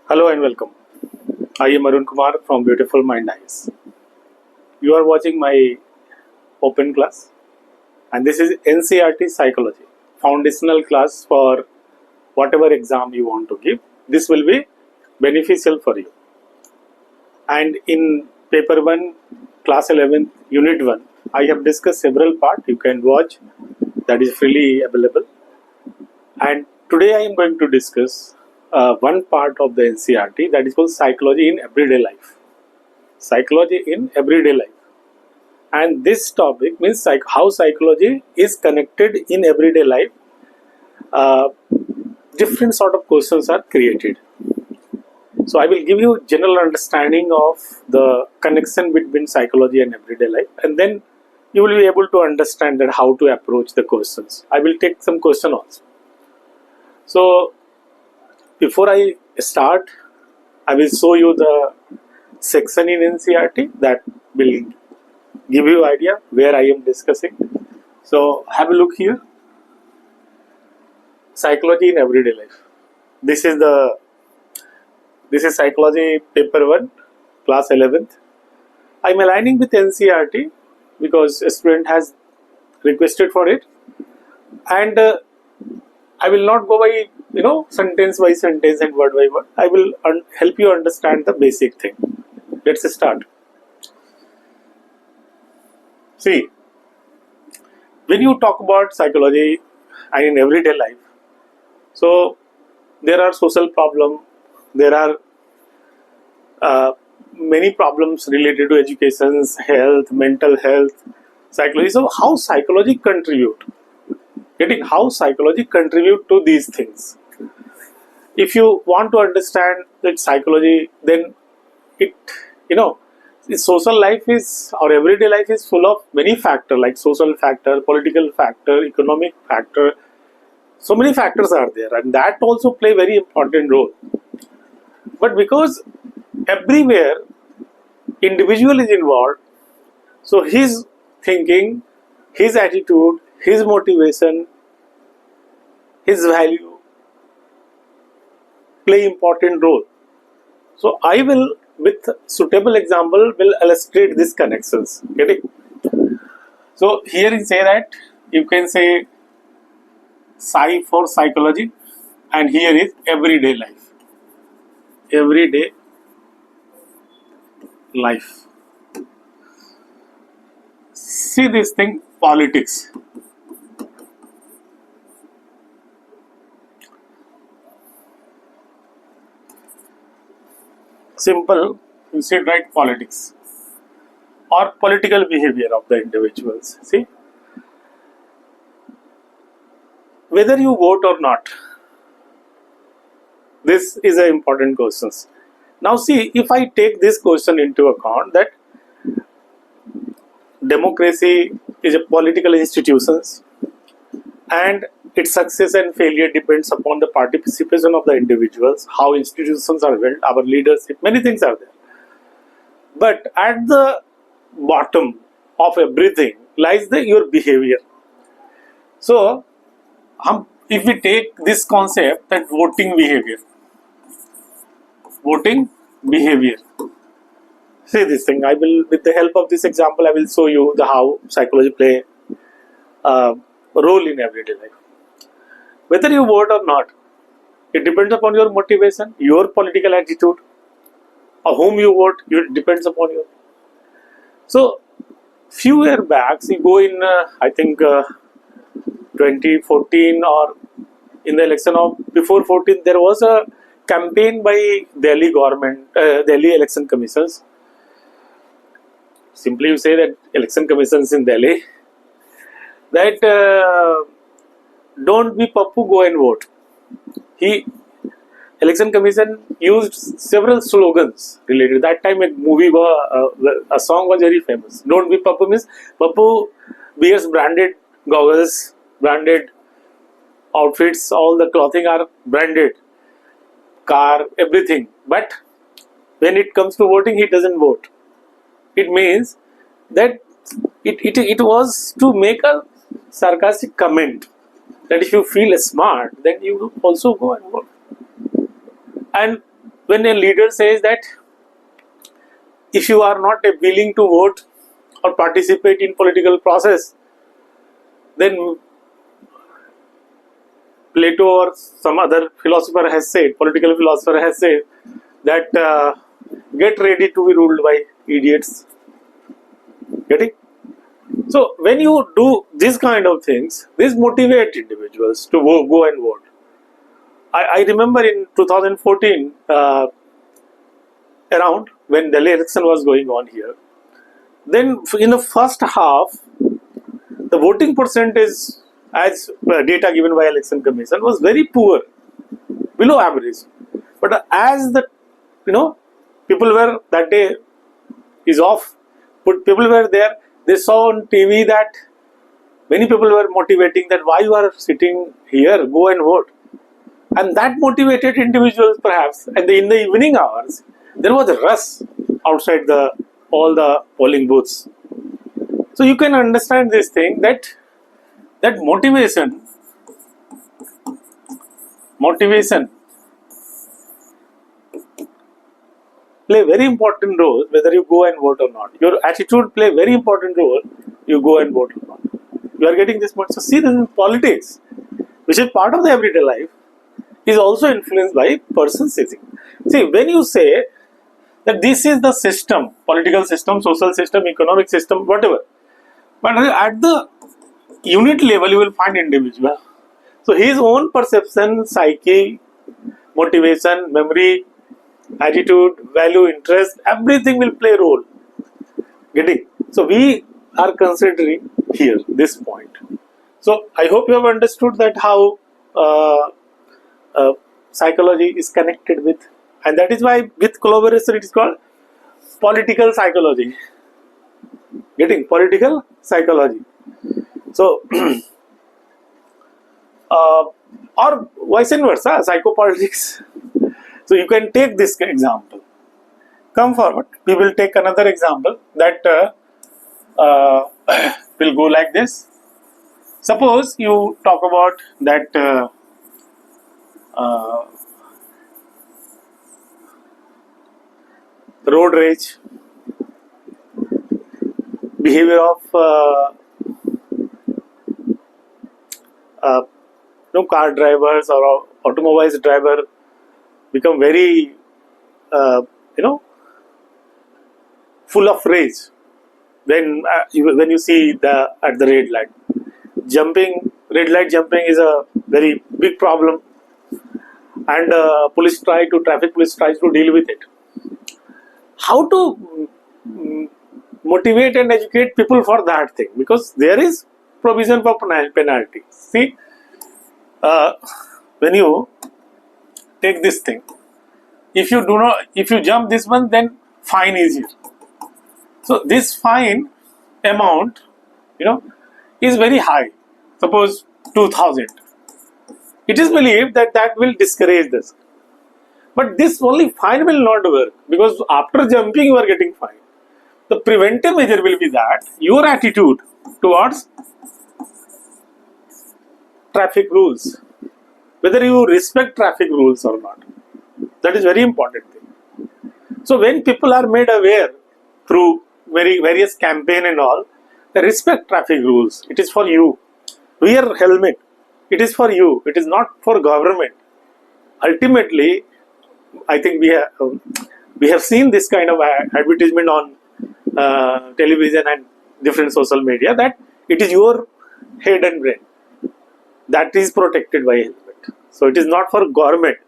Hello and welcome. I am Arun Kumar from Beautiful Mind-IAS. You are watching my open class, and this is NCERT Psychology, foundational class for whatever exam you want to give. This will be beneficial for you. And in paper 1, class 11, unit 1, I have discussed several parts. You can watch, that is freely available. And today I am going to discuss one part of the NCERT, that is called psychology in everyday life. Psychology in everyday life. And this topic means how psychology is connected in everyday life. Different sort of questions are created. So I will give you general understanding of the connection between psychology and everyday life, and then you will be able to understand that how to approach the questions. I will take some question also. So before I start, I will show you the section in NCERT that will give you idea where I am discussing. So have a look here. Psychology in everyday life. This is psychology paper 1, class 11th. I am aligning with NCERT because a student has requested for it, and I will not go by sentence by sentence and word by word. I will help you understand the basic thing. Let's start. See, when you talk about psychology and in everyday life, so there are social problems, there are many problems related to education, health, mental health, psychology. So how psychology contribute? How psychology contribute to these things. If you want to understand that psychology, then social life is, or everyday life is full of many factors, like social factor, political factor, economic factor. So many factors are there, and that also play very important role. But because everywhere individual is involved, so his thinking, his attitude, his motivation, his value play important role. So I will, with suitable example, will illustrate these connections. So here you say that you can say Psy for psychology, and here is everyday life. Everyday life. See this thing, politics. Simple, you should write politics or political behavior of the individuals. See, whether you vote or not, this is an important question. Now see, if I take this question into account, that democracy is a political institution and its success and failure depends upon the participation of the individuals, how institutions are built, our leadership, many things are there. But at the bottom of everything lies your behavior. So, if we take this concept, that voting behavior, see this thing, I will, with the help of this example, I will show you how psychology play a role in everyday life. Whether you vote or not, it depends upon your motivation, your political attitude, or whom you vote, it depends upon you. So, few years back, you go in, I think 2014 or in the election of before 14, there was a campaign by Delhi government, Delhi election commissions. Simply you say that election commissions in Delhi, that don't be Pappu, go and vote. Election commission used several slogans related. That time a movie, a song was very famous. Don't be Pappu means Pappu wears branded goggles, branded outfits, all the clothing are branded, car, everything. But when it comes to voting, he doesn't vote. It means that it was to make a sarcastic comment that if you feel smart, then you also go and vote. And when a leader says that if you are not willing to vote or participate in political process, then Plato or some other philosopher has said, political philosopher has said that get ready to be ruled by idiots. Getting? So when you do this kind of things, this motivate individuals to go and vote. I remember in 2014, around when the election was going on here, then in the first half, the voting percentage as data given by election commission was very poor, below average. But as the people were that day is off, but people were there, they saw on TV that many people were motivating that why you are sitting here, go and vote. And that motivated individuals perhaps, and in the evening hours, there was a rush outside all the polling booths. So you can understand this thing that motivation play very important role whether you go and vote or not. Your attitude play very important role you go and vote or not. You are getting this much. So see, this in politics, which is part of the everyday life, is also influenced by person sitting. See, when you say that this is the system, political system, social system, economic system, whatever, but at the unit level you will find individual. So his own perception, psyche, motivation, memory, attitude, value, interest, everything will play a role. Getting? So we are considering here this point. So I hope you have understood that how psychology is connected with, and that is why with collaboration it is called political psychology. Getting? Political psychology. So or vice versa, psychopolitics. So you can take this example. Come forward. We will take another example that will go like this. Suppose you talk about that road rage, behavior of car drivers or automobiles driver become very full of rage when you see at the red light. Red light jumping is a very big problem, and traffic police tries to deal with it. How to motivate and educate people for that thing? Because there is provision for penalty. See, when you take this thing, if you jump this one, then fine is here. So this fine amount, is very high. Suppose 2,000. It is believed that will discourage this. But this only fine will not work, because after jumping you are getting fine. The preventive measure will be that your attitude towards traffic rules, whether you respect traffic rules or not. That is very important thing. So when people are made aware through various campaign and all, they respect traffic rules. It is for you. Wear helmet. It is for you. It is not for government. Ultimately, I think we have seen this kind of advertisement on television and different social media, that it is your head and brain that is protected by helmet. So it is not for government.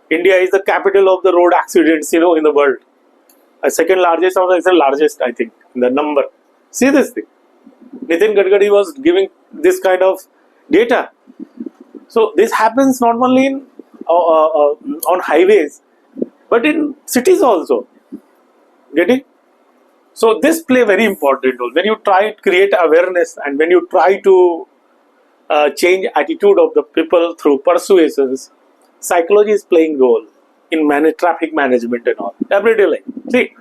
India is the capital of the road accidents, in the world. Second largest, or is the largest, I think, in the number. See this thing. Nitin Gadkari was giving this kind of data. So this happens not only on highways, but in cities also. Getting? So this play very important role. When you try to create awareness, and when you try to change attitude of the people through persuasions, psychology is playing role in traffic management and all. Everyday life. See,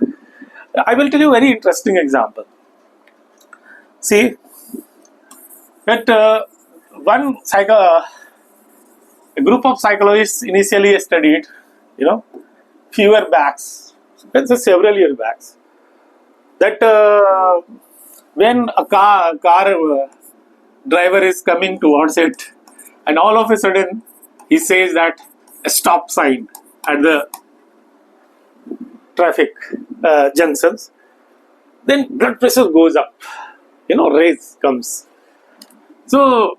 I will tell you a very interesting example. See, that a group of psychologists initially studied fewer backs, let's say several years back, that when a car driver is coming towards it, and all of a sudden he says that a stop sign at the traffic junctions, then blood pressure goes up, raise comes. So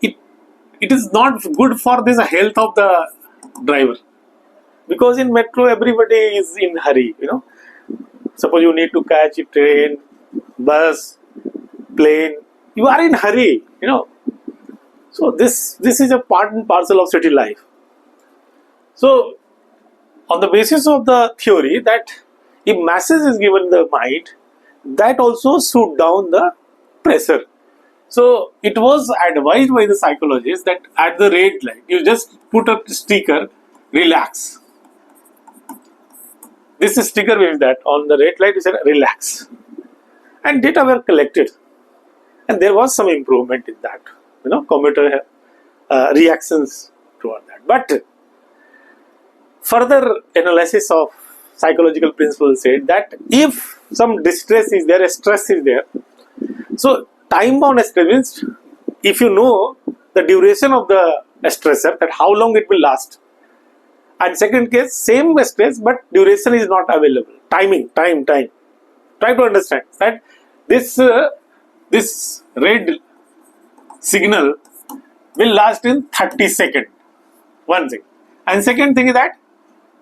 it is not good for this health of the driver, because in metro everybody is in hurry. Suppose you need to catch a train, bus, plane, you are in hurry. So this is a part and parcel of city life. So on the basis of the theory that if message is given the mind, that also shoot down the pressure. So it was advised by the psychologists that at the red light, you just put a sticker, relax. This sticker means that on the red light you said relax. And data were collected. And there was some improvement in that, commuter reactions toward that. But further analysis of psychological principles said that if some distress is there, stress is there, so time bound stress means if you know the duration of the stressor, that how long it will last. And second case, same stress but duration is not available. Time. Try to understand that this red signal will last in 30 seconds. One thing. And second thing is that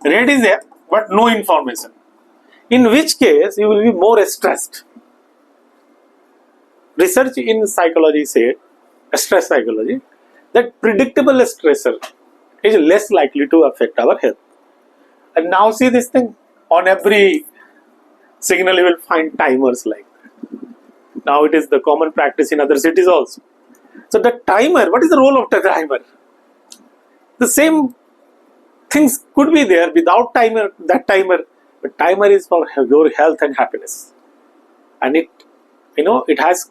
red is there but no information. In which case you will be more stressed. Research in psychology said, stress psychology, that predictable stressor is less likely to affect our health. And now see this thing, on every signal you will find timers like that. Now it is the common practice in other cities also. So the timer, what is the role of the timer? The same things could be there without timer, but timer is for your health and happiness. And it has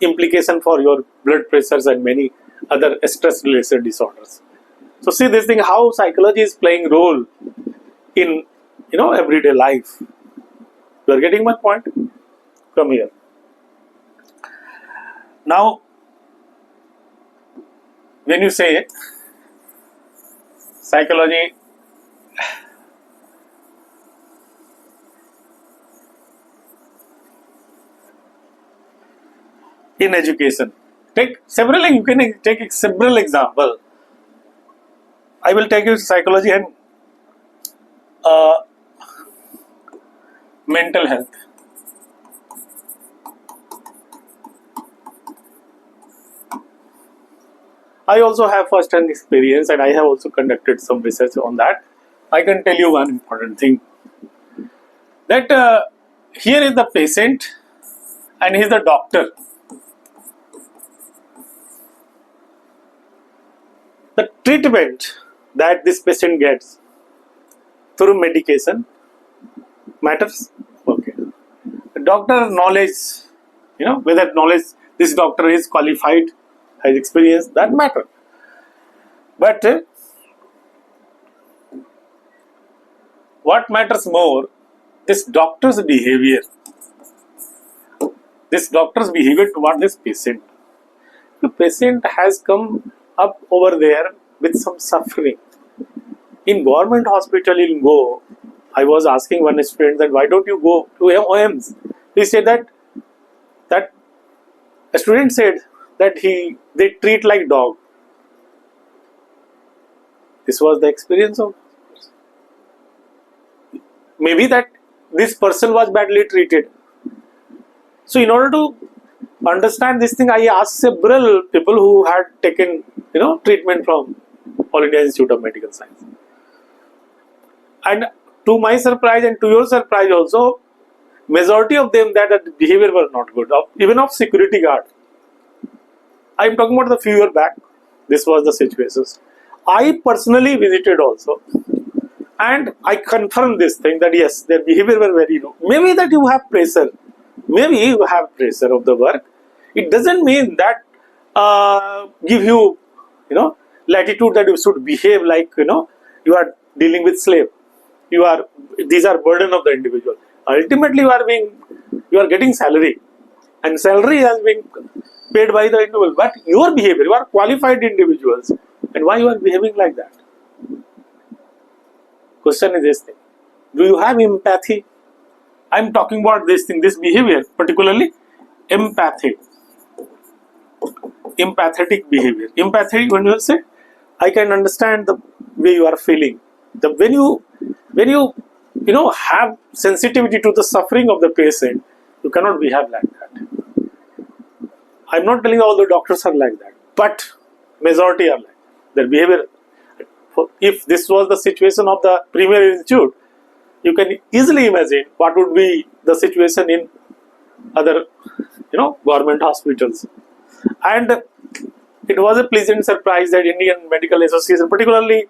implication for your blood pressures and many other stress related disorders. So see this thing, how psychology is playing role in everyday life. You are getting my point? Come here. Now, when you say psychology in education, you can take several examples. I will take you psychology and mental health. I also have first-hand experience and I have also conducted some research on that. I can tell you one important thing, that here is the patient and he is the doctor. The treatment that this patient gets through medication matters. Okay. The doctor knowledge, whether knowledge this doctor is qualified, has experience, that matter. But what matters more, this doctor's behavior. This doctor's behavior toward this patient. The patient has come up over there with some suffering. In government hospital in Go, I was asking one student that why don't you go to OMs? He said that a student said that they treat like dog. This was the experience of maybe that this person was badly treated. So in order to understand this thing, I asked several people who had taken treatment from All India Institute of Medical Science. And to my surprise and to your surprise also, majority of them that the behavior was not good, even of security guard. I am talking about the few years back. This was the situation. I personally visited also, and I confirmed this thing that yes, their behavior were very low. Maybe that you have pressure. Maybe you have pressure of the work. It doesn't mean that give you latitude that you should behave like you are dealing with slave. These are burden of the individual. Ultimately, you are getting salary, and salary has been paid by the individual. But your behavior, you are qualified individuals, and why you are behaving like that? Question is this thing: do you have empathy? I'm talking about this thing, this behavior, particularly empathy, empathetic behavior. Empathy, when you say, I can understand the way you are feeling. When you have sensitivity to the suffering of the patient, you cannot behave like that. I'm not telling all the doctors are like that, but majority are like that. Their behavior. If this was the situation of the Premier Institute, you can easily imagine what would be the situation in other, government hospitals. And it was a pleasant surprise that Indian Medical Association, particularly,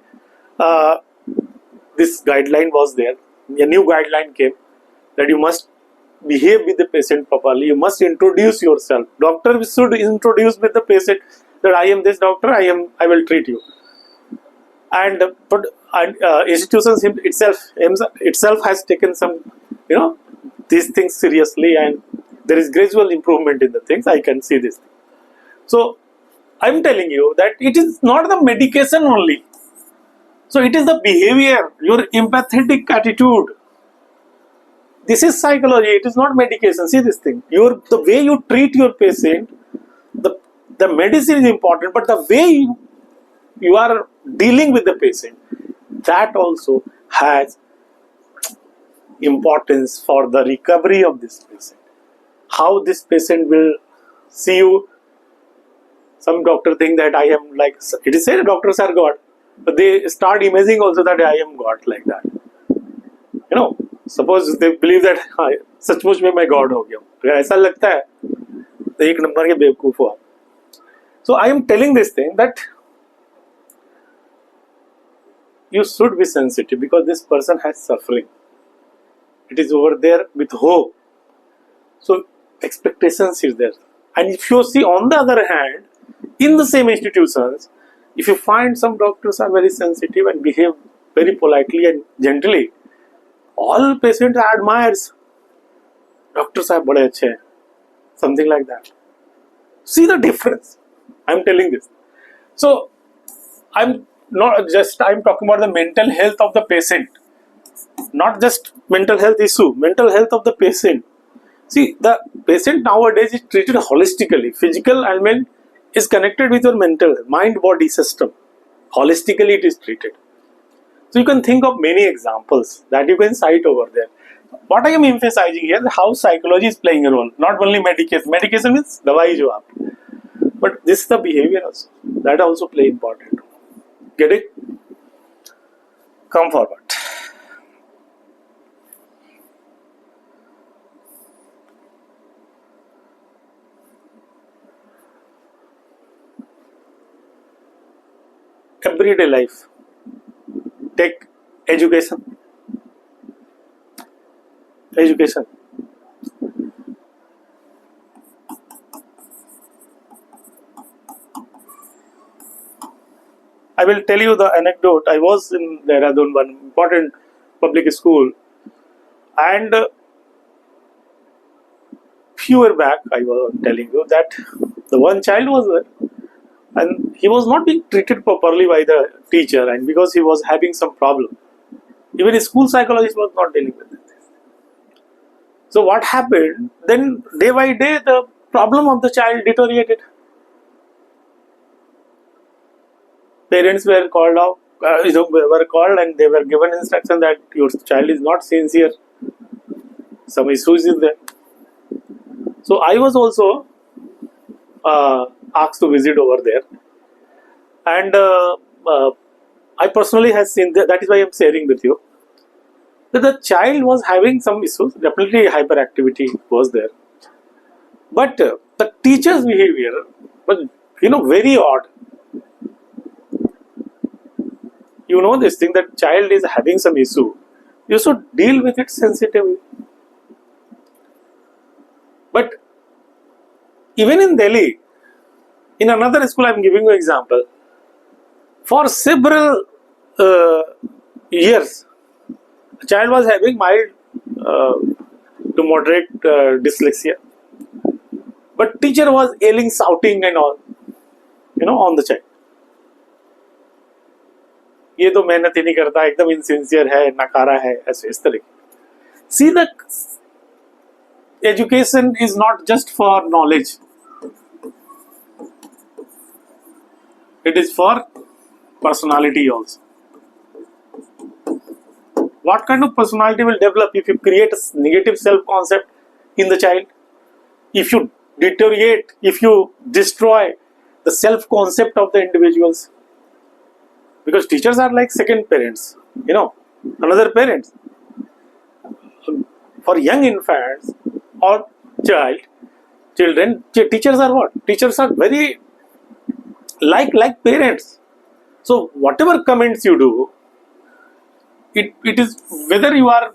this guideline was there. A new guideline came that you must behave with the patient properly. You must introduce yourself. Doctor should introduce with the patient that I am this doctor. I will treat you. And institutions itself has taken some, these things seriously, and there is gradual improvement in the things. I can see this. So I'm telling you that it is not the medication only. So it is the behavior, your empathetic attitude. This is psychology. It is not medication. See this thing. The way you treat your patient, the medicine is important, but the way you are dealing with the patient, that also has importance for the recovery of this patient. How this patient will see you. Some doctor think that I am like, it is said doctors are God, but they start imaging also that I am God, like that. Suppose they believe that सचमुच में मैं God हो गया हूँ, अगर ऐसा लगता है तो एक नंबर के बेवकूफ हो आप. So I am telling this thing that you should be sensitive because this person has suffering. It is over there with hope. So expectations is there. And if you see on the other hand, in the same institutions, if you find some doctors are very sensitive and behave very politely and gently, all patients admires. Doctors are bade achhe, something like that. See the difference. I'm telling this. So I'm talking about the mental health of the patient, not just mental health issue, mental health of the patient. See, the patient nowadays is treated holistically. Physical ailment is connected with your mental mind-body system. Holistically, it is treated. So you can think of many examples that you can cite over there. What I am emphasizing here is how psychology is playing a role. Not only medication. Medication is dawai jo aap. But this is the behavior also. That also play important role. Get it? Come forward. Everyday life. Take education. Education. I will tell you the anecdote. I was in Dehradun, one important public school, and few years back, I was telling you that the one child was there, and he was not being treated properly by the teacher, and because he was having some problem, even a school psychologist was not dealing with it. So what happened? Then day by day, the problem of the child deteriorated. Parents were called out, were called, and they were given instruction that your child is not sincere. Some issues is there. So I was also asked to visit over there, and I personally have seen that is why I am sharing with you that the child was having some issues. Definitely hyperactivity was there, but the teacher's behavior was very odd. You know this thing that child is having some issue, you should deal with it sensitively. But even in Delhi, in another school, I am giving you an example. For several years, the child was having mild to moderate dyslexia, but teacher was yelling, shouting and all, on the child. ये तो मेहनत ही नहीं करता, एकदम insincere है, नकारा है, ऐसे इस तरह. See, the education is not just for knowledge. It is for personality also. What kind of personality will develop if you create a negative self-concept in the child? If you deteriorate, if you destroy the self-concept of the individuals. Because teachers are like second parents, another parents. For young infants or children, teachers are what? Teachers are very like parents. So whatever comments you do, it is whether you are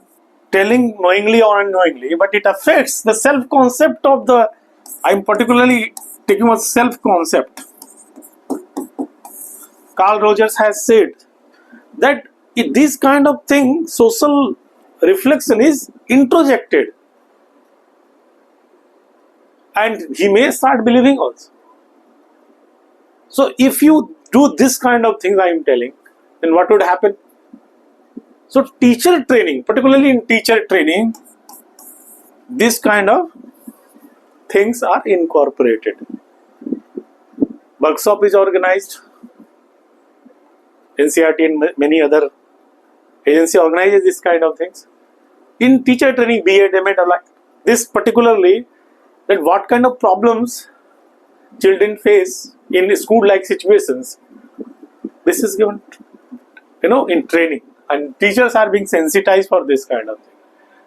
telling knowingly or unknowingly, but it affects the self-concept of the. I'm particularly taking a self-concept. Carl Rogers has said that this kind of thing, social reflection, is introjected, and he may start believing also. So if you do this kind of things I am telling, then what would happen? So teacher training, particularly in teacher training, this kind of things are incorporated. Workshop is organized. NCERT and many other agencies organizes this kind of things. In teacher training, B.Ed, M.Ed, this particularly, that what kind of problems children face in school-like situations, this is given, in training, and teachers are being sensitized for this kind of thing.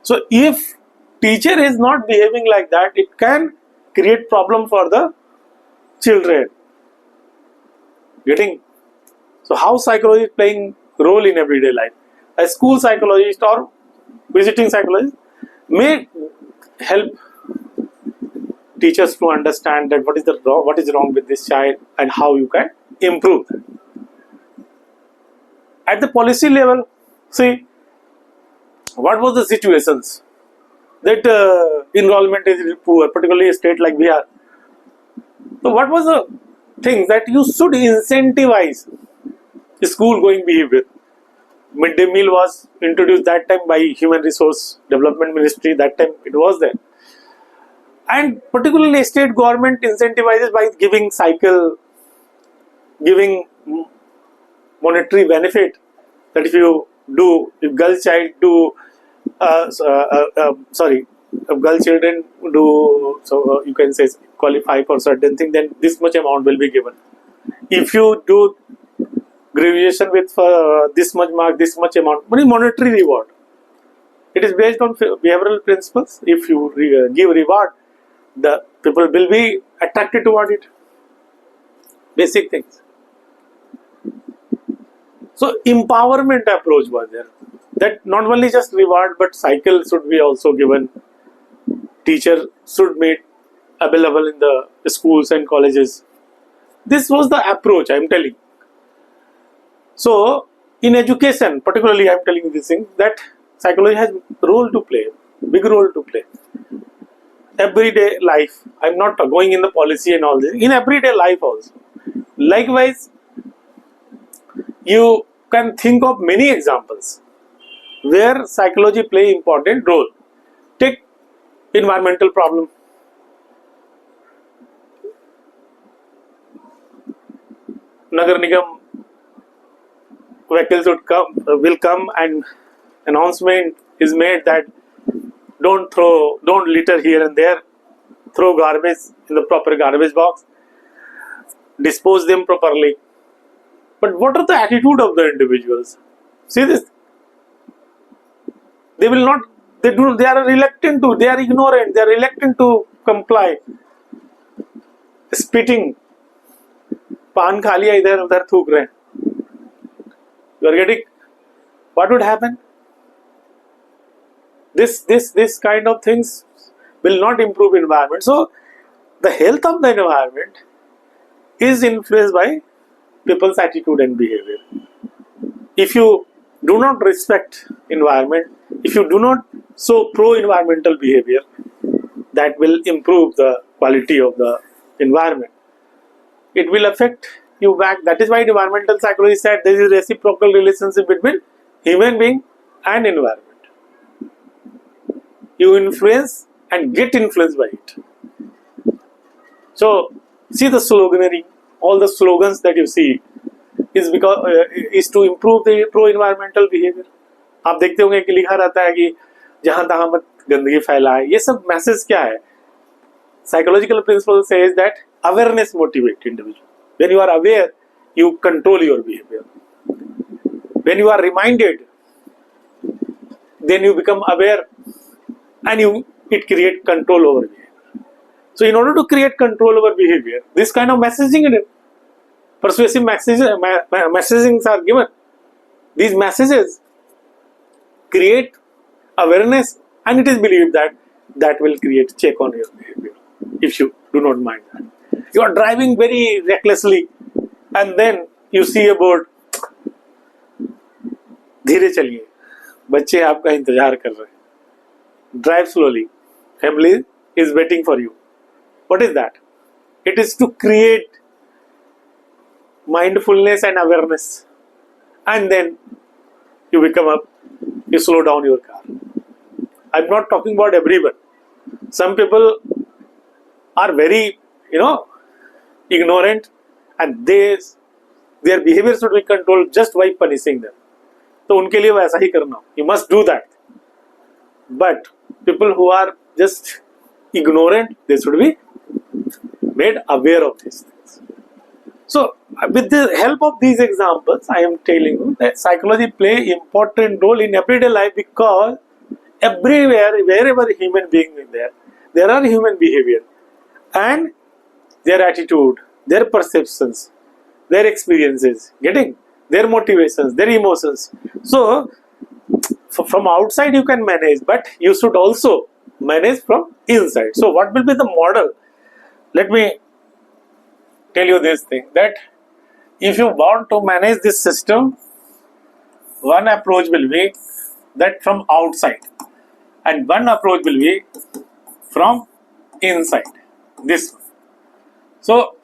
So if teacher is not behaving like that, it can create problem for the children. Getting? So how psychology is playing role in everyday life? A school psychologist or visiting psychologist may help teachers to understand that what is wrong with this child and how you can improve that. At the policy level, see, what was the situations that enrollment is poor, particularly a state like Bihar. So what was the thing that you should incentivize school going behavior? Midday meal was introduced that time by Human Resource Development Ministry, that time it was there. And particularly state government incentivizes by giving cycle, giving monetary benefit, that if girl child do, if girl children do, so you can say qualify for certain thing, then this much amount will be given. If you do graduation with this much mark, this much amount, monetary reward. It is based on behavioral principles. If you give reward, the people will be attracted toward it. Basic things. So empowerment approach was there. That not only just reward, but cycle should be also given. Teacher should be available in the schools and colleges. This was the approach I am telling. So in education, particularly I am telling you this thing, that psychology has role to play, big role to play. Everyday life, I am not going in the policy and all this, in everyday life also. Likewise, you can think of many examples where psychology play important role. Take environmental problem. Nagar Nigam vehicles will come and announcement is made that don't litter here and there, throw garbage in the proper garbage box, dispose them properly. But what are the attitude of the individuals? See this. They are reluctant to, they are ignorant, they are reluctant to comply. Spitting. Pan खा लिया इधर उधर थूक रहे. You are getting, what would happen? This kind of things will not improve environment. So the health of the environment is influenced by people's attitude and behavior. If you do not respect environment, if you do not show pro-environmental behavior, that will improve the quality of the environment. It will affect you back. That is why environmental psychology said there is a reciprocal relationship between human being and environment. You influence and get influenced by it. So see the sloganeering, all the slogans that you see is because is to improve the pro-environmental behavior. आप देखते होंगे कि लिखा रहता है कि जहां तहां मत गंदगी फैलाए. ये सब मैसेज क्या है? Psychological principle says that awareness motivates individual. When you are aware, you control your behavior. When you are reminded, then you become aware, and it creates control over behavior. So in order to create control over behavior, this kind of messaging, persuasive messagings are given. These messages create awareness, and it is believed that will create check on your behavior if you do not mind that. You are driving very recklessly, and then you see a board, धीरे चलिए, बच्चे आपका इंतजार कर रहे हैं. Drive slowly, family is waiting for you. What is that? It is to create mindfulness and awareness, and then you you slow down your car. I'm not talking about everyone. Some people are very, ignorant, and their behavior should be controlled just by punishing them. तो उनके लिए वैसा ही करना. You must do that. But people who are just ignorant, they should be made aware of these things. So with the help of these examples, I am telling you that psychology play important role in everyday life, because everywhere, wherever human being is there are human behavior, and their attitude, their perceptions, their experiences, their motivations, their emotions. So from outside you can manage, but you should also manage from inside. So what will be the model? Let me tell you this thing, that if you want to manage this system, one approach will be that from outside, and one approach will be from inside. This one. So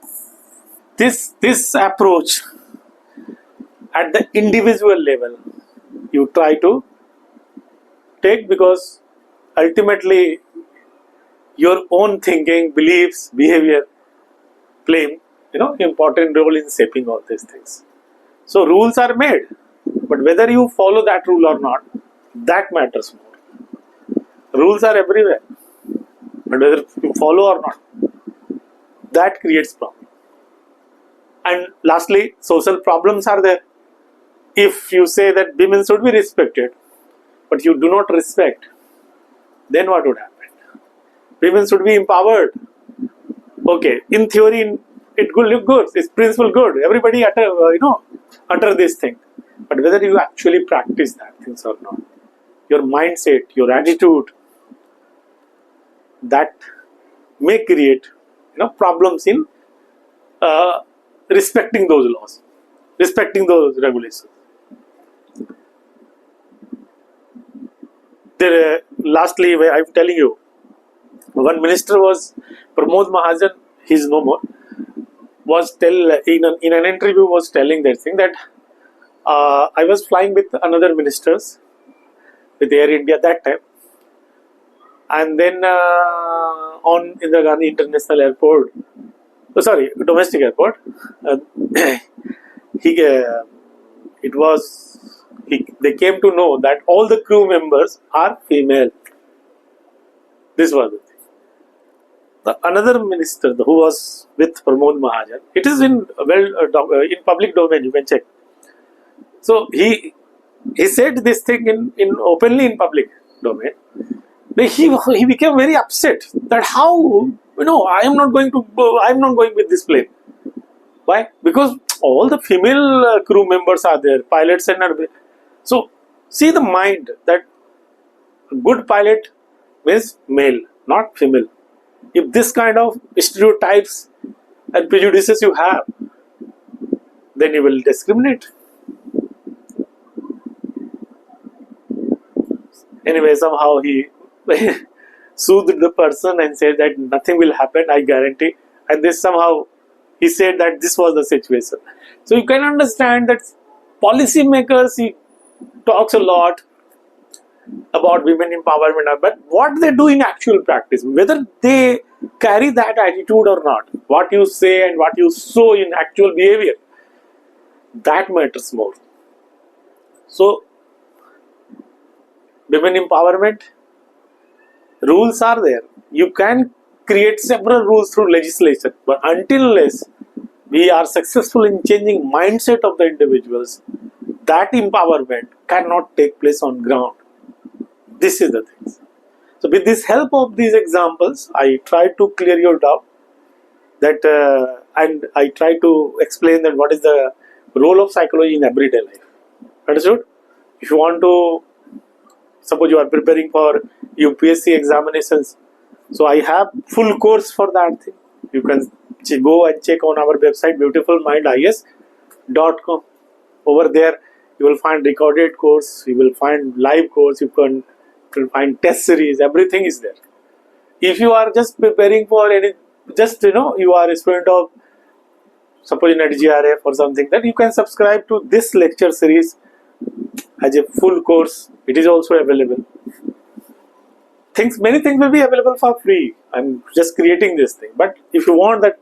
this approach at the individual level you try to take, because ultimately your own thinking, beliefs, behavior play important role in shaping all these things. So rules are made, but whether you follow that rule or not, that matters more. Rules are everywhere, but whether you follow or not, that creates problem. And lastly, social problems are there. If you say that women should be respected, but you do not respect, then what would happen? Women should be empowered. Okay, in theory, it will look good. It's principle good. Everybody utter this thing. But whether you actually practice that things or not, your mindset, your attitude, that may create problems in respecting those laws, respecting those regulations. Lastly, I'm telling you, one minister was Pramod Mahajan. He's no more. Was in an interview was telling that thing, that I was flying with another ministers with Air India that time, and then on Indira Gandhi International Airport, domestic airport, they came to know that all the crew members are female. This was the thing. Another minister who was with Pramod Mahajan, it is in public domain, you can check. So he said this thing in openly in public domain. He became very upset that how I am not going with this plane. Why? Because all the female crew members are there, pilots and other. So see the mind, that good pilot means male, not female. If this kind of stereotypes and prejudices you have, then you will discriminate. Anyway, somehow he soothed the person and said that nothing will happen, I guarantee. And this somehow he said that this was the situation. So you can understand that policymakers, he talks a lot about women empowerment, but what they do in actual practice, whether they carry that attitude or not, what you say and what you show in actual behavior, that matters more. So women empowerment, rules are there. You can create several rules through legislation, but until unless we are successful in changing mindset of the individuals, that empowerment cannot take place on ground. This is the thing. So with this help of these examples, I try to clear your doubt that and I try to explain that what is the role of psychology in everyday life. Understood? If you want to, suppose you are preparing for UPSC examinations, so I have full course for that thing. You can go and check on our website beautifulmindias.com. Over there you will find recorded course, you will find live course, you can find test series, everything is there. If you are just preparing for any, just you are a student of, suppose in GRF or something, that you can subscribe to this lecture series as a full course. It is also available. Many things will be available for free. I'm just creating this thing. But if you want that,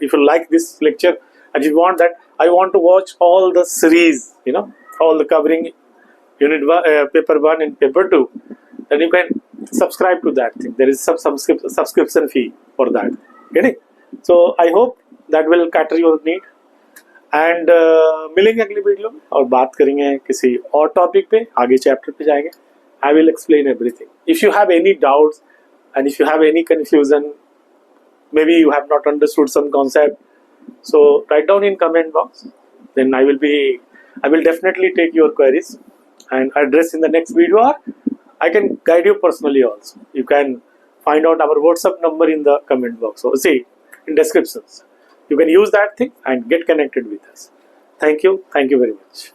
if you like this lecture and you want that, I want to watch all the series, all the covering unit paper 1 and paper 2, then you can subscribe to that thing. There is some subscription fee for that. Getting? So I hope that will cater your need. And मिलेंगे अगली video में और बात करेंगे किसी और topic पे, आगे चैप्टर पे जाएंगे. I will explain everything. If you have any doubts and if you have any confusion, maybe you have not understood some concept, so write down in comment box. Then I will definitely take your queries and address in the next video, or I can guide you personally also. You can find out our WhatsApp number in the comment box. So see, in descriptions. You can use that thing and get connected with us. Thank you. Thank you very much.